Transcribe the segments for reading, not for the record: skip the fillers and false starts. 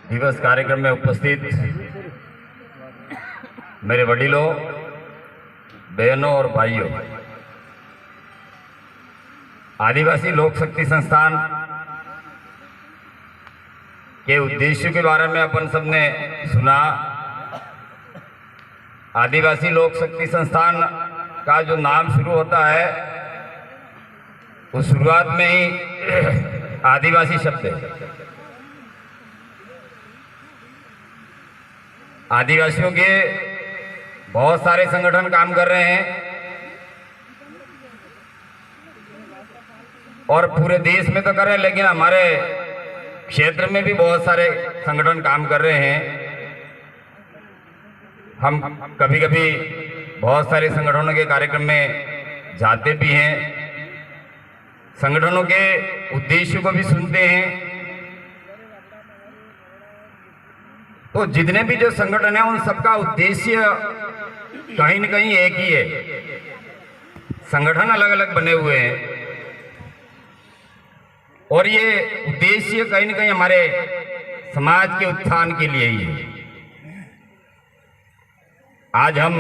दिवस कार्यक्रम में उपस्थित मेरे वडीलों, बहनों और भाइयों, आदिवासी लोक शक्ति संस्थान के उद्देश्यों के बारे में अपन सबने सुना। आदिवासी लोक शक्ति संस्थान का जो नाम शुरू होता है वो शुरुआत में ही आदिवासी शब्द है। आदिवासियों के बहुत सारे संगठन काम कर रहे हैं और पूरे देश में तो कर रहे हैं, लेकिन हमारे क्षेत्र में भी बहुत सारे संगठन काम कर रहे हैं। हम कभी कभी बहुत सारे संगठनों के कार्यक्रम में जाते भी हैं, संगठनों के उद्देश्यों को भी सुनते हैं। तो जितने भी जो संगठन है उन सबका उद्देश्य कहीं न कहीं एक ही है। संगठन अलग अलग बने हुए हैं और ये उद्देश्य कहीं न कहीं हमारे समाज के उत्थान के लिए ही है। आज हम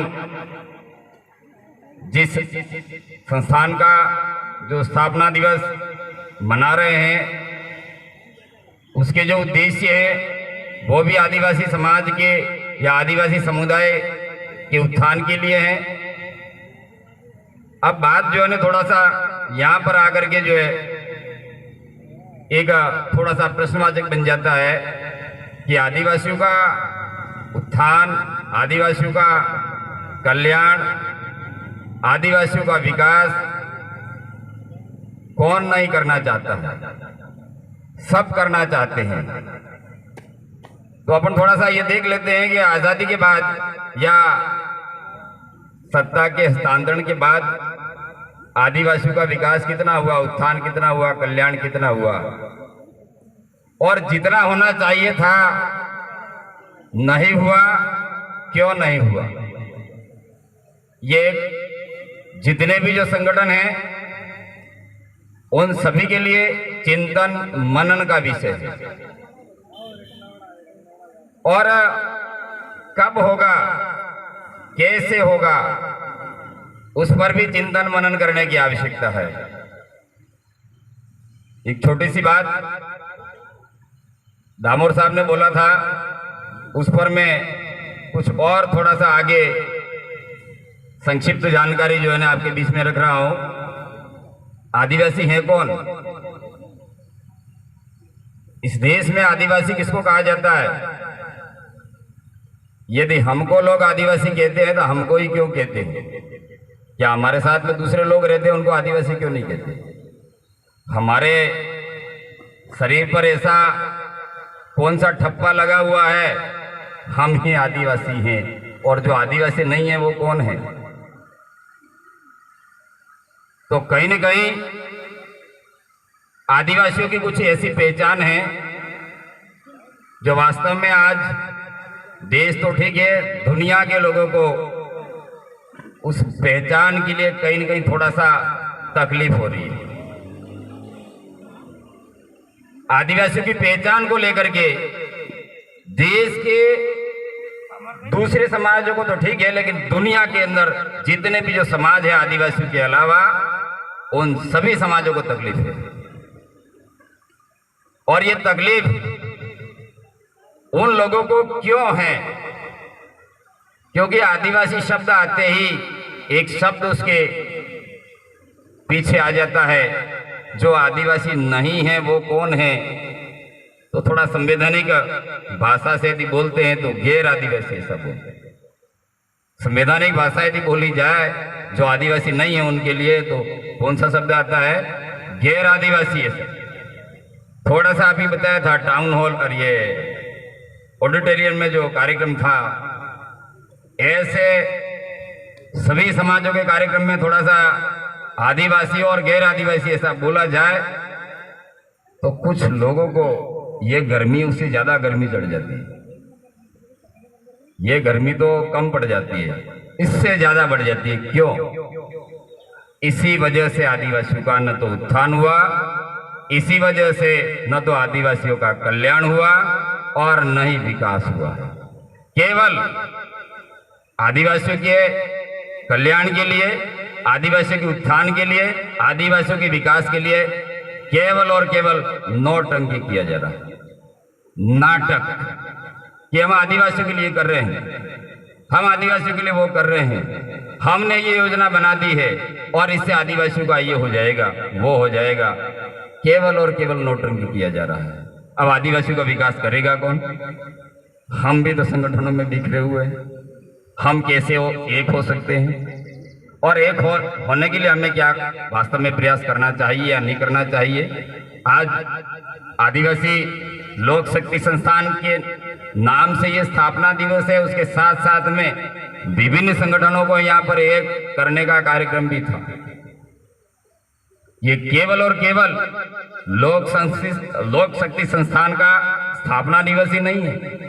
जिस संस्थान का जो स्थापना दिवस मना रहे हैं उसके जो उद्देश्य है वो भी आदिवासी समाज के या आदिवासी समुदाय के उत्थान के लिए है। अब बात जो है ना थोड़ा सा यहाँ पर आकर के जो है एक थोड़ा सा प्रश्नवाचक बन जाता है कि आदिवासियों का उत्थान, आदिवासियों का कल्याण, आदिवासियों का विकास कौन नहीं करना चाहता है? सब करना चाहते हैं। तो अपन थोड़ा सा ये देख लेते हैं कि आजादी के बाद या सत्ता के हस्तांतरण के बाद आदिवासियों का विकास कितना हुआ, उत्थान कितना हुआ, कल्याण कितना हुआ, और जितना होना चाहिए था नहीं हुआ, क्यों नहीं हुआ। ये जितने भी जो संगठन हैं उन सभी के लिए चिंतन मनन का विषय है। और कब होगा, कैसे होगा, उस पर भी चिंतन मनन करने की आवश्यकता है। एक छोटी सी बात दामोर साहब ने बोला था, उस पर मैं कुछ और थोड़ा सा आगे संक्षिप्त जानकारी जो है ना आपके बीच में रख रहा हूं। आदिवासी है कौन? इस देश में आदिवासी किसको कहा जाता है? यदि हमको लोग आदिवासी कहते हैं तो हमको ही क्यों कहते हैं? क्या हमारे साथ में दूसरे लोग रहते हैं उनको आदिवासी क्यों नहीं कहते? हमारे शरीर पर ऐसा कौन सा ठप्पा लगा हुआ है? हम ही आदिवासी हैं, और जो आदिवासी नहीं है वो कौन है? तो कहीं न कहीं आदिवासियों की कुछ ऐसी पहचान है जो वास्तव में आज देश तो ठीक है, दुनिया के लोगों को उस पहचान के लिए कहीं न कहीं थोड़ा सा तकलीफ हो रही है। आदिवासियों की पहचान को लेकर के देश के दूसरे समाजों को तो ठीक है, लेकिन दुनिया के अंदर जितने भी जो समाज है आदिवासियों के अलावा उन सभी समाजों को तकलीफ है। और ये तकलीफ उन लोगों को क्यों है? क्योंकि आदिवासी शब्द आते ही एक शब्द उसके पीछे आ जाता है, जो आदिवासी नहीं है वो कौन है? तो थोड़ा संवैधानिक भाषा से यदि बोलते हैं तो गैर आदिवासी ऐसा बोलते हैं। संवैधानिक भाषा यदि बोली जाए जो आदिवासी नहीं है उनके लिए तो कौन सा शब्द आता है? गैर आदिवासी। ऐसा थोड़ा सा अभी बताया था टाउन हॉल और ये ऑडिटोरियम में जो कार्यक्रम था, ऐसे सभी समाजों के कार्यक्रम में थोड़ा सा आदिवासी और गैर आदिवासी ऐसा बोला जाए तो कुछ लोगों को ये गर्मी, उससे ज्यादा गर्मी चढ़ जाती है। ये गर्मी तो कम पड़ जाती है, इससे ज्यादा बढ़ जाती है। क्यों? इसी वजह से आदिवासियों का न तो उत्थान हुआ, इसी वजह से न तो आदिवासियों का कल्याण हुआ और न ही विकास हुआ। केवल आदिवासियों के कल्याण के लिए, आदिवासियों के उत्थान के लिए, आदिवासियों के विकास के लिए केवल और केवल नौटंकी किया जा रहा है, नाटक कि हम आदिवासियों के लिए कर रहे हैं, हम आदिवासियों के लिए वो कर रहे हैं, हमने ये योजना बना दी है और इससे आदिवासियों का ये हो जाएगा, वो हो जाएगा। केवल और केवल नोटंकी किया जा रहा है। अब आदिवासियों का विकास करेगा कौन? हम भी तो संगठनों में बिखरे हुए हैं। हम कैसे एक हो सकते हैं? और एक होने के लिए हमें क्या वास्तव में प्रयास करना चाहिए या नहीं करना चाहिए? आज आदिवासी लोक शक्ति संस्थान के नाम से ये स्थापना दिवस है, उसके साथ साथ में विभिन्न संगठनों को यहाँ पर एक करने का कार्यक्रम भी था। ये केवल और केवल लोक शक्ति संस्थान का स्थापना दिवस ही नहीं है।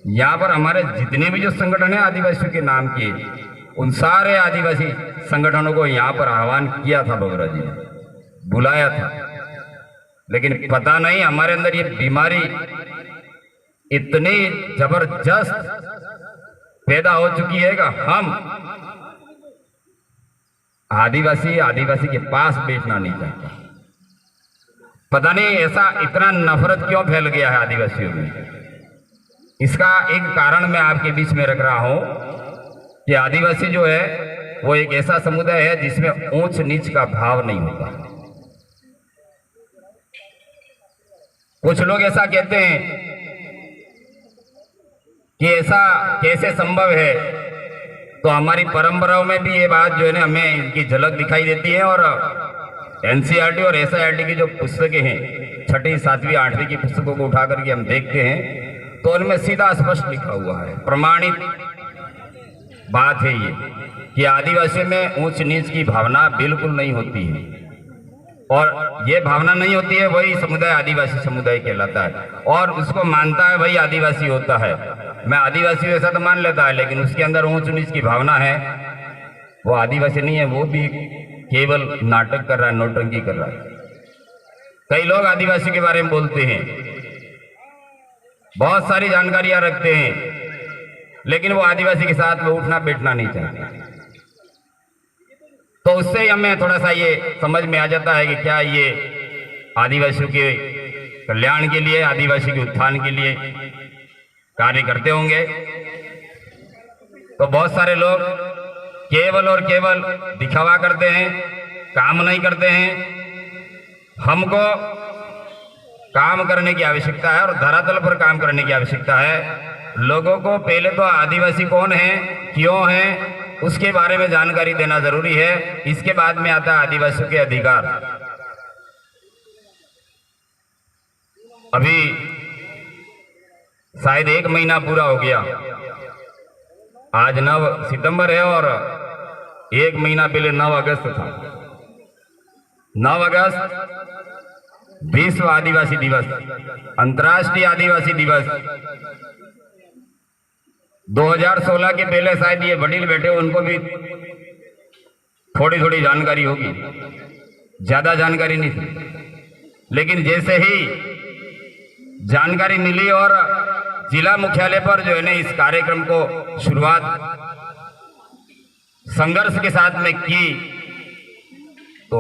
यहाँ पर हमारे जितने भी जो संगठन है आदिवासियों के नाम के, उन सारे आदिवासी संगठनों को यहाँ पर आह्वान किया था बगरा जी ने, बुलाया था। लेकिन पता नहीं हमारे अंदर ये बीमारी इतनी जबरदस्त पैदा हो चुकी है कि हम आदिवासी के पास बैठना नहीं चाहता। पता नहीं ऐसा इतना नफरत क्यों फैल गया है आदिवासियों में। इसका एक कारण मैं आपके बीच में रख रहा हूं कि आदिवासी जो है वो एक ऐसा समुदाय है जिसमें ऊंच नीच का भाव नहीं होता। कुछ लोग ऐसा कहते हैं कि ऐसा कैसे संभव है, तो हमारी परंपराओं में भी ये बात जो है ना हमें इनकी झलक दिखाई देती है। और एनसीईआरटी और एसआईआरटी की जो पुस्तकें हैं, 6ठी 7वीं 8वीं की पुस्तकों को उठा करके हम देखते हैं तो उनमें सीधा स्पष्ट लिखा हुआ है, प्रमाणित बात है ये कि आदिवासियों में ऊंच नीच की भावना बिल्कुल नहीं होती है। और ये भावना नहीं होती है वही समुदाय आदिवासी समुदाय कहलाता है, और उसको मानता है वही आदिवासी होता है। मैं आदिवासी ऐसा तो मान लेता है, लेकिन उसके अंदर ऊंच नीच की भावना है, वो आदिवासी नहीं है, वो भी केवल नाटक कर रहा है, नौटंकी कर रहा है। कई लोग आदिवासी के बारे में बोलते हैं, बहुत सारी जानकारियां रखते हैं, लेकिन वो आदिवासी के साथ में उठना बैठना नहीं चाहते। तो उससे ही हमें थोड़ा सा ये समझ में आ जाता है कि क्या ये आदिवासियों के कल्याण के लिए, आदिवासी के उत्थान के लिए कार्य करते होंगे। तो बहुत सारे लोग केवल और केवल दिखावा करते हैं, काम नहीं करते हैं। हमको काम करने की आवश्यकता है और धरातल पर काम करने की आवश्यकता है। लोगों को पहले तो आदिवासी कौन है, क्यों है, उसके बारे में जानकारी देना जरूरी है। इसके बाद में आता है आदिवासियों के अधिकार। अभी शायद 1 महीना पूरा हो गया, आज 9 सितंबर है और 1 महीना पहले 9 अगस्त था। 9 अगस्त विश्व आदिवासी दिवस, अंतर्राष्ट्रीय आदिवासी दिवस। 2016 के पहले शायद ये वडील बैठे, उनको भी थोड़ी थोड़ी जानकारी होगी, ज्यादा जानकारी नहीं थी। लेकिन जैसे ही जानकारी मिली और जिला मुख्यालय पर जो है ना इस कार्यक्रम को शुरुआत संघर्ष के साथ में की, तो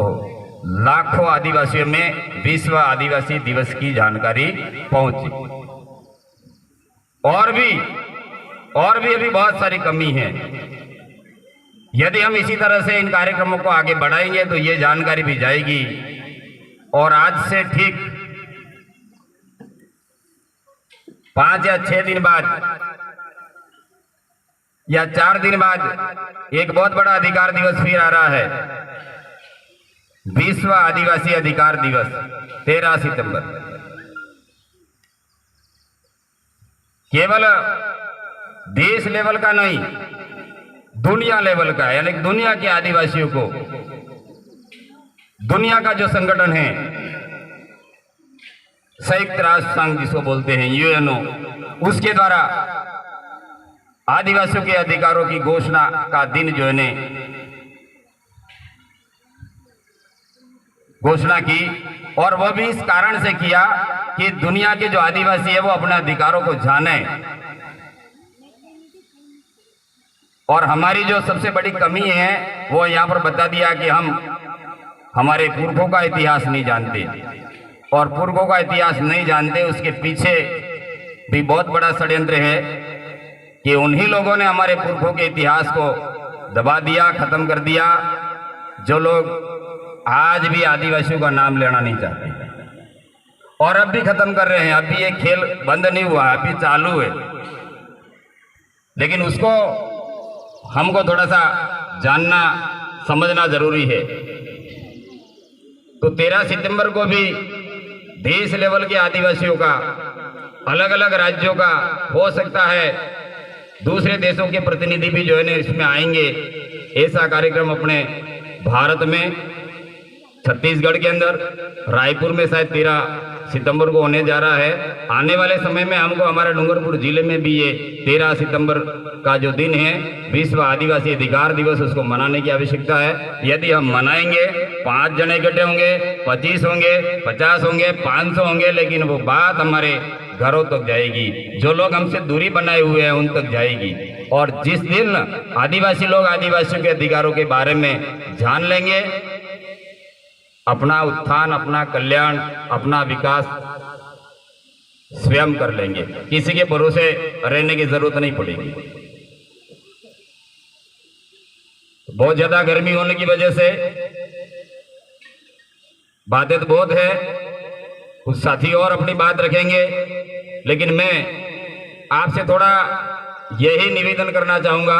लाखों आदिवासियों में विश्व आदिवासी दिवस की जानकारी पहुंची। और भी अभी बहुत सारी कमी है। यदि हम इसी तरह से इन कार्यक्रमों को आगे बढ़ाएंगे तो ये जानकारी भी जाएगी। और आज से ठीक 5 या 6 दिन बाद या 4 दिन बाद एक बहुत बड़ा अधिकार दिवस फिर आ रहा है, विश्व आदिवासी अधिकार दिवस 13 सितंबर। केवल देश लेवल का नहीं, दुनिया लेवल का, यानी दुनिया के आदिवासियों को, दुनिया का जो संगठन है संयुक्त राष्ट्र संघ जिसको बोलते हैं, यूएनओ, उसके द्वारा आदिवासियों के अधिकारों की घोषणा का दिन जो है घोषणा की, और वह भी इस कारण से किया कि दुनिया के जो आदिवासी है वो अपने अधिकारों को जाने। और हमारी जो सबसे बड़ी कमी है वो यहाँ पर बता दिया कि हम हमारे पुरखों का इतिहास नहीं जानते, और पुरखों का इतिहास नहीं जानते उसके पीछे भी बहुत बड़ा षड्यंत्र है कि उन्हीं लोगों ने हमारे पुरखों के इतिहास को दबा दिया, खत्म कर दिया। जो लोग आज भी आदिवासियों का नाम लेना नहीं चाहते और अब भी खत्म कर रहे हैं। अभी ये खेल बंद नहीं हुआ, अभी चालू है, लेकिन उसको हमको थोड़ा सा जानना समझना जरूरी है। तो 13 सितंबर को भी देश लेवल के आदिवासियों का, अलग अलग राज्यों का, हो सकता है दूसरे देशों के प्रतिनिधि भी जो है ना इसमें आएंगे। ऐसा कार्यक्रम अपने भारत में छत्तीसगढ़ के अंदर रायपुर में शायद 13 सितंबर को होने जा रहा है। आने वाले समय में हमको हमारे डूंगरपुर जिले में भी ये 13 सितंबर का जो दिन है विश्व आदिवासी अधिकार दिवस, उसको मनाने की आवश्यकता है। यदि हम मनाएंगे, 5 जने इकट्ठे होंगे, 25 होंगे, 50 होंगे, 500 होंगे, लेकिन वो बात हमारे घरों तक जाएगी, जो लोग हमसे दूरी बनाए हुए हैं उन तक जाएगी। और जिस दिन आदिवासी लोग आदिवासियों के अधिकारों के बारे में जान लेंगे, अपना उत्थान, अपना कल्याण, अपना विकास स्वयं कर लेंगे, किसी के भरोसे रहने की जरूरत नहीं पड़ेगी। बहुत ज्यादा गर्मी होने की वजह से बातें तो बहुत है, कुछ साथी और अपनी बात रखेंगे, लेकिन मैं आपसे थोड़ा यही निवेदन करना चाहूंगा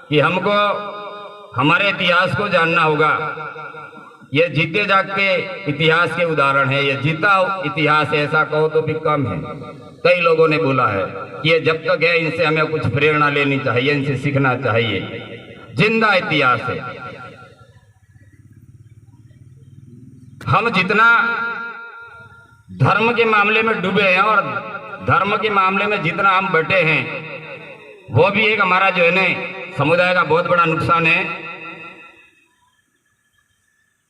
कि हमको हमारे इतिहास को जानना होगा। ये जीते जागते इतिहास के उदाहरण है, ये जीता इतिहास ऐसा कहो तो भी कम है। कई लोगों ने बोला है कि ये जब तक है इनसे हमें कुछ प्रेरणा लेनी चाहिए, इनसे सीखना चाहिए। जिंदा इतिहास है। हम जितना धर्म के मामले में डूबे हैं और धर्म के मामले में जितना हम बैठे हैं, वो भी एक हमारा जो है ना समुदाय का बहुत बड़ा नुकसान है।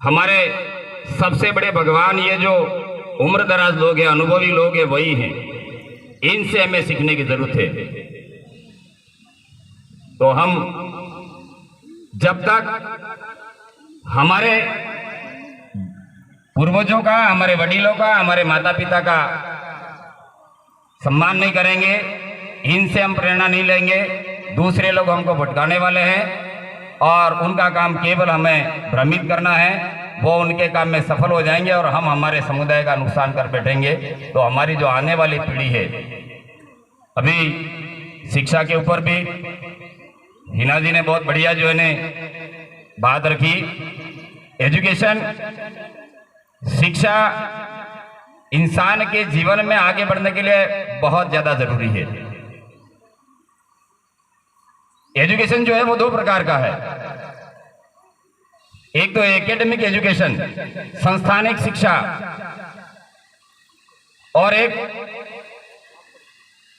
हमारे सबसे बड़े भगवान ये जो उम्र दराज लोग हैं, अनुभवी लोग हैं, वही हैं। इनसे हमें सीखने की जरूरत है। तो हम जब तक हमारे पूर्वजों का, हमारे वडीलों का, हमारे माता पिता का सम्मान नहीं करेंगे, इनसे हम प्रेरणा नहीं लेंगे, दूसरे लोग हमको भटकाने वाले हैं और उनका काम केवल हमें भ्रमित करना है। वो उनके काम में सफल हो जाएंगे और हम हमारे समुदाय का नुकसान कर बैठेंगे। तो हमारी जो आने वाली पीढ़ी है, अभी शिक्षा के ऊपर भी हिना जी ने बहुत बढ़िया जो है ने बात रखी। एजुकेशन, शिक्षा इंसान के जीवन में आगे बढ़ने के लिए बहुत ज्यादा जरूरी है। एजुकेशन जो है वो 2 प्रकार का है। एक तो एकेडमिक एजुकेशन, संस्थानिक शिक्षा, और एक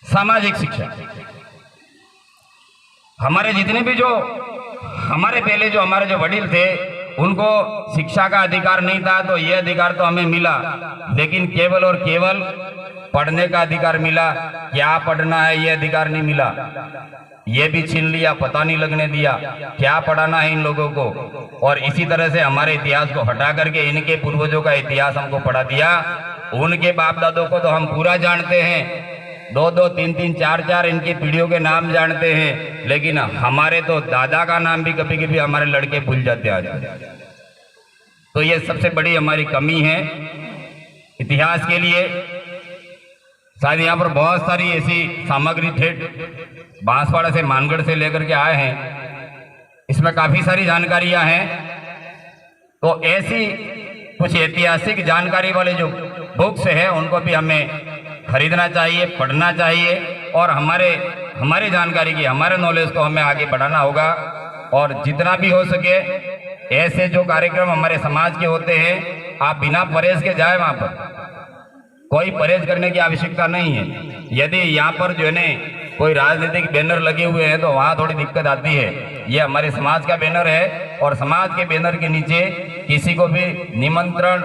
सामाजिक शिक्षा। हमारे जितने भी जो हमारे पहले जो हमारे जो वडील थे, उनको शिक्षा का अधिकार नहीं था, तो यह अधिकार तो हमें मिला, लेकिन केवल और केवल पढ़ने का अधिकार मिला। क्या पढ़ना है ये अधिकार नहीं मिला, ये भी छीन लिया, पता नहीं लगने दिया क्या पढ़ाना है इन लोगों को। और इसी तरह से हमारे इतिहास को हटा करके इनके पूर्वजों का इतिहास हमको पढ़ा दिया। उनके बाप दादों को तो हम पूरा जानते हैं, 2-2, 3-3, 4-4 इनकी पीढ़ियों के नाम जानते हैं, लेकिन हमारे तो दादा का नाम भी कभी कभी हमारे लड़के भूल जाते हैं आज। तो ये सबसे बड़ी हमारी कमी है इतिहास के लिए। शायद यहाँ पर बहुत सारी ऐसी सामग्री ठेठ बांसवाड़ा से, मानगढ़ से लेकर के आए हैं, इसमें काफी सारी जानकारियां हैं। तो ऐसी कुछ ऐतिहासिक जानकारी वाले जो बुक्स हैं उनको भी हमें खरीदना चाहिए, पढ़ना चाहिए, और हमारे जानकारी की, हमारे नॉलेज को हमें आगे बढ़ाना होगा। और जितना भी हो सके ऐसे जो कार्यक्रम हमारे समाज के होते हैं, आप बिना परहेज के जाए वहां पर, कोई परहेज करने की आवश्यकता नहीं है। यदि यहाँ पर जो है ना कोई राजनीतिक बैनर लगे हुए हैं तो वहाँ थोड़ी दिक्कत आती है। ये हमारे समाज का बैनर है और समाज के बैनर के नीचे किसी को भी निमंत्रण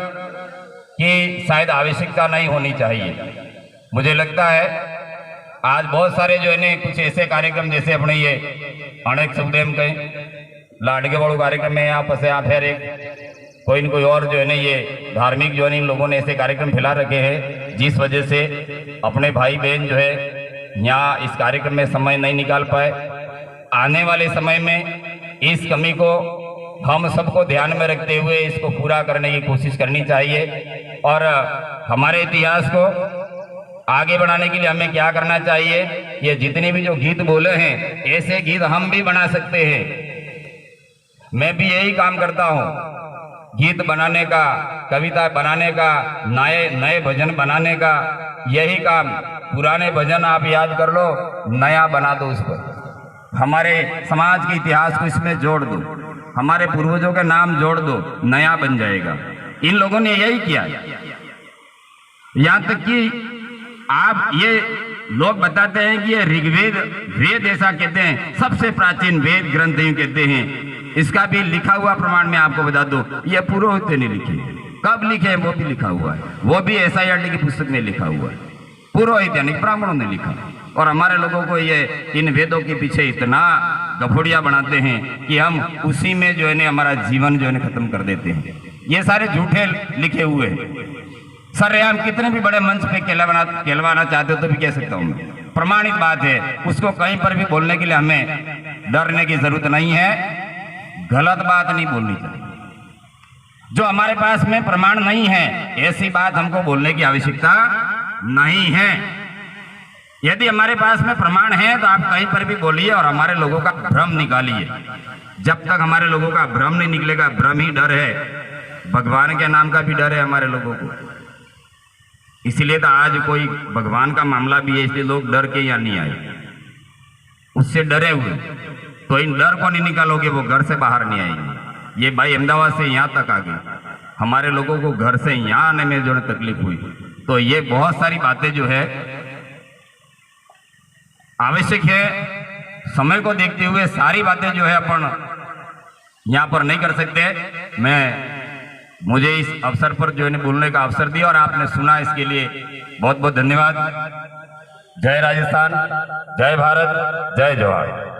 की शायद आवश्यकता नहीं होनी चाहिए। मुझे लगता है आज बहुत सारे जो है ने कुछ ऐसे कार्यक्रम जैसे अपने ये अनेक सुखदेव कहीं लाडके वालों कार्यक्रम है, यहाँ पर से आप फिर एक कोई न कोई और जो है ना ये धार्मिक जो है इन लोगों ने ऐसे कार्यक्रम फैला रखे हैं जिस वजह से अपने भाई बहन जो है यहाँ इस कार्यक्रम में समय नहीं निकाल पाए। आने वाले समय में इस कमी को हम सबको ध्यान में रखते हुए इसको पूरा करने की कोशिश करनी चाहिए और हमारे इतिहास को आगे बढ़ाने के लिए हमें क्या करना चाहिए, ये जितने भी जो गीत बोले हैं ऐसे गीत हम भी बना सकते हैं। मैं भी यही काम करता हूँ, गीत बनाने का, कविता बनाने का, नए भजन बनाने का, यही काम। पुराने भजन आप याद कर लो, नया बना दो, उस पर हमारे समाज के इतिहास को इसमें जोड़ दो, हमारे पूर्वजों के नाम जोड़ दो, नया बन जाएगा। इन लोगों ने यही किया। यहां तक कि आप ये लोग बताते हैं कि ये ऋग्वेद वेद ऐसा कहते हैं, सबसे प्राचीन वेद ग्रंथ यूं कहते हैं। इसका भी लिखा हुआ प्रमाण में आपको बता दूं, ये पुरोहित ने लिखे। कब लिखे हैं वो भी लिखा हुआ है, वो भी SIRT की पुस्तक में लिखा हुआ है। पुरोहित यानी ब्राह्मणों ने लिखा। और हमारे लोगों को ये इन वेदों के पीछे इतना गफोड़िया बनाते हैं कि हम उसी में जो है ना हमारा जीवन जो है खत्म कर देते हैं। ये सारे झूठे लिखे हुए हैं। सर हम कितने भी बड़े मंच पे कहलवाना चाहते हो तो भी कह सकता हूँ मैं, प्रमाणित बात है, उसको कहीं पर भी बोलने के लिए हमें डरने की जरूरत नहीं है। गलत बात नहीं बोलनी चाहिए। जो हमारे पास में प्रमाण नहीं है ऐसी बात हमको बोलने की आवश्यकता नहीं है। यदि हमारे पास में प्रमाण है तो आप कहीं पर भी बोलिए और हमारे लोगों का भ्रम निकालिए। जब तक हमारे लोगों का भ्रम नहीं निकलेगा, भ्रम ही डर है, भगवान के नाम का भी डर है हमारे लोगों को। इसलिए तो आज कोई भगवान का मामला भी है, इसलिए लोग डर के यहाँ नहीं आए, उससे डरे हुए। तो इन डर को नहीं निकालोगे वो घर से बाहर नहीं आएंगे। ये भाई अहमदाबाद से यहाँ तक आ गए, हमारे लोगों को घर से यहाँ आने में जो है तकलीफ हुई। तो ये बहुत सारी बातें जो है आवश्यक है, समय को देखते हुए सारी बातें जो है अपन यहाँ पर नहीं कर सकते। मुझे इस अवसर पर जो है बोलने का अवसर दिया और आपने सुना, इसके लिए बहुत बहुत धन्यवाद। जय राजस्थान, जय भारत, जय जवाहर।